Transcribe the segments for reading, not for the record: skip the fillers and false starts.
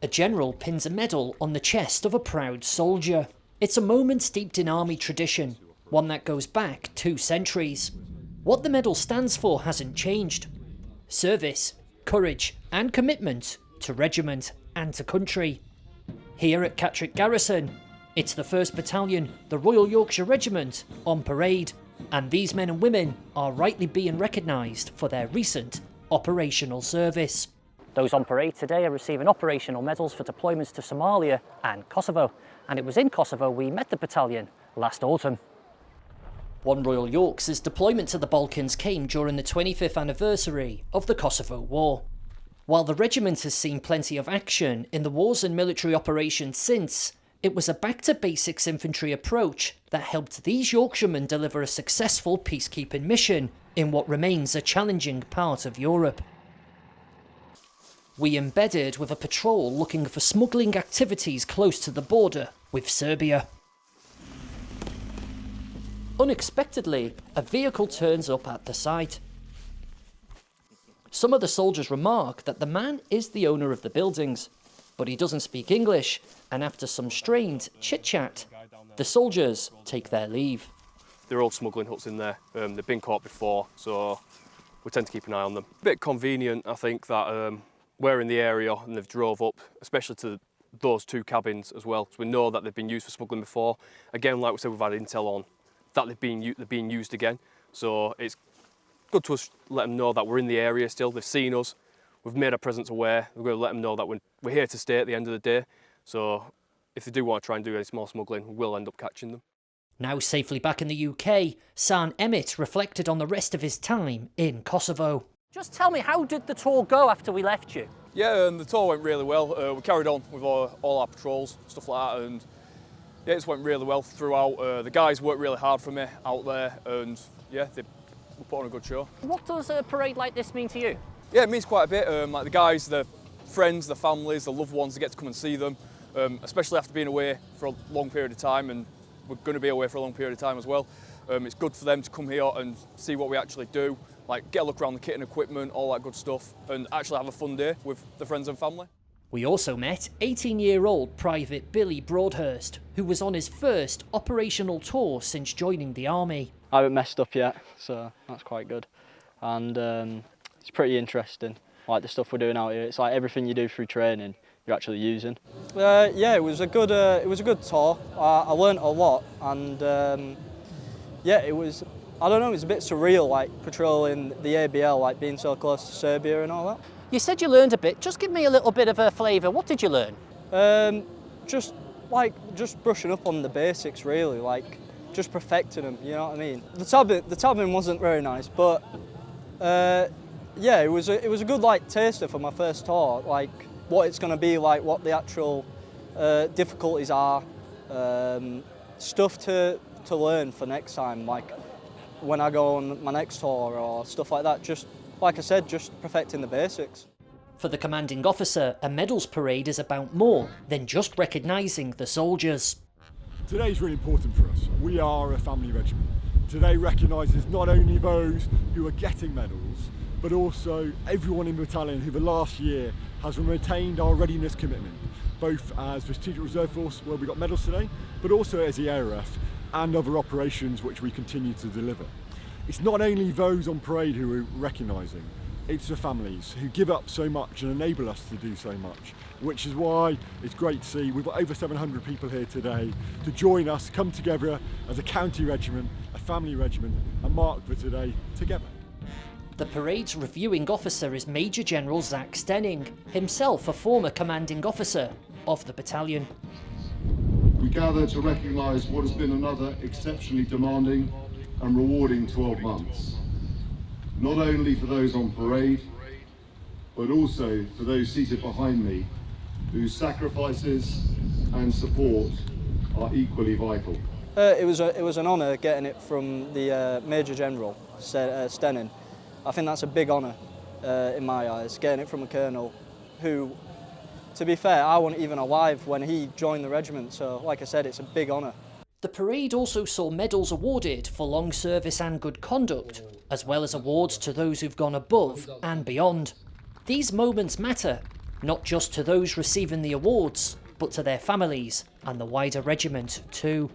A general pins a medal on the chest of a proud soldier. It's a moment steeped in army tradition, one that goes back 2 centuries. What the medal stands for hasn't changed. Service, courage and commitment to regiment and to country. Here at Catterick Garrison, it's the 1st Battalion, the Royal Yorkshire Regiment, on parade, and these men and women are rightly being recognised for their recent operational service. Those on parade today are receiving operational medals for deployments to Somalia and Kosovo, and it was in Kosovo we met the battalion last autumn. One Royal York's deployment to the Balkans came during the 25th anniversary of the Kosovo War. While the regiment has seen plenty of action in the wars and military operations since, it was a back-to-basics infantry approach that helped these Yorkshiremen deliver a successful peacekeeping mission in what remains a challenging part of Europe. We embedded with a patrol looking for smuggling activities close to the border with Serbia. Unexpectedly, a vehicle turns up at the site. Some of the soldiers remark that the man is the owner of the buildings, but he doesn't speak English, and after some strained chit-chat, the soldiers take their leave. They're all smuggling huts in there. They've been caught before, so we tend to keep an eye on them. A bit convenient, I think, that we're in the area and they've drove up, especially to those 2 cabins as well. So we know that they've been used for smuggling before. Again, like we said, we've had intel on that they're being used again. So it's good to us let them know that we're in the area still. They've seen us. We've made our presence aware. We're going to let them know that we're here to stay at the end of the day. So if they do want to try and do any small smuggling, we'll end up catching them. Now safely back in the UK, San Emmett reflected on the rest of his time in Kosovo. Just tell me, how did the tour go after we left you? Yeah, the tour went really well. We carried on with all our patrols, stuff like that, and yeah, it just went really well throughout. The guys worked really hard for me out there, and yeah, they put on a good show. What does a parade like this mean to you? Yeah, it means quite a bit. Like the guys, the friends, the families, the loved ones, they get to come and see them, especially after being away for a long period of time, and we're going to be away for a long period of time as well. It's good for them to come here and see what we actually do, like get a look around the kit and equipment, all that good stuff, and actually have a fun day with the friends and family. We also met 18-year-old Private Billy Broadhurst, who was on his first operational tour since joining the army. I haven't messed up yet, so that's quite good. And it's pretty interesting, like the stuff we're doing out here. It's like everything you do through training, you're actually using. Yeah, it was a good tour. I learnt a lot, and yeah, it was, I don't know, it was a bit surreal, like patrolling the ABL, like being so close to Serbia and all that. You said you learned a bit. Just give me a little bit of a flavour. What did you learn? Just brushing up on the basics, really, like just perfecting them. You know what I mean? The tabbing wasn't very nice, but yeah, it was a good like taster for my first tour. Like what it's going to be like, what the actual difficulties are, stuff to learn for next time. Like when I go on my next tour or stuff like that. Just like I said, just perfecting the basics. For the commanding officer, a medals parade is about more than just recognising the soldiers. Today's really important for us. We are a family regiment. Today recognises not only those who are getting medals, but also everyone in the battalion who the last year has retained our readiness commitment, both as the Strategic Reserve Force, where we got medals today, but also as the ARF and other operations which we continue to deliver. It's not only those on parade who we're recognising, it's the families who give up so much and enable us to do so much, which is why it's great to see we've got over 700 people here today to join us, come together as a county regiment, a family regiment, and mark for today together. The parade's reviewing officer is Major General Zach Stenning, himself a former commanding officer of the battalion. We gather to recognise what has been another exceptionally demanding and rewarding 12 months, not only for those on parade, but also for those seated behind me, whose sacrifices and support are equally vital. It was an honour getting it from the Major General Stenning. I think that's a big honour in my eyes, getting it from a colonel who, to be fair, I wasn't even alive when he joined the regiment, so like I said, it's a big honour. The parade also saw medals awarded for long service and good conduct, as well as awards to those who've gone above and beyond. These moments matter not just to those receiving the awards, but to their families and the wider regiment too.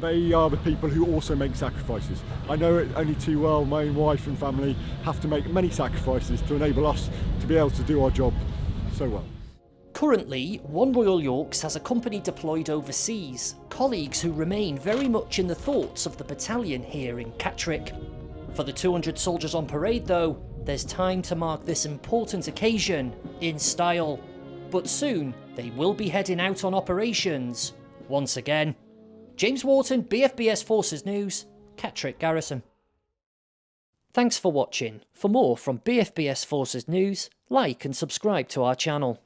They are the people who also make sacrifices. I know it only too well, my own wife and family have to make many sacrifices to enable us to be able to do our job so well. Currently, one Royal Yorks has a company deployed overseas, colleagues who remain very much in the thoughts of the battalion here in Catterick. For the 200 soldiers on parade though, there's time to mark this important occasion in style. But soon, they will be heading out on operations once again. James Wharton, BFBS Forces News, Catterick Garrison. Thanks for watching. For more from BFBS Forces News, like and subscribe to our channel.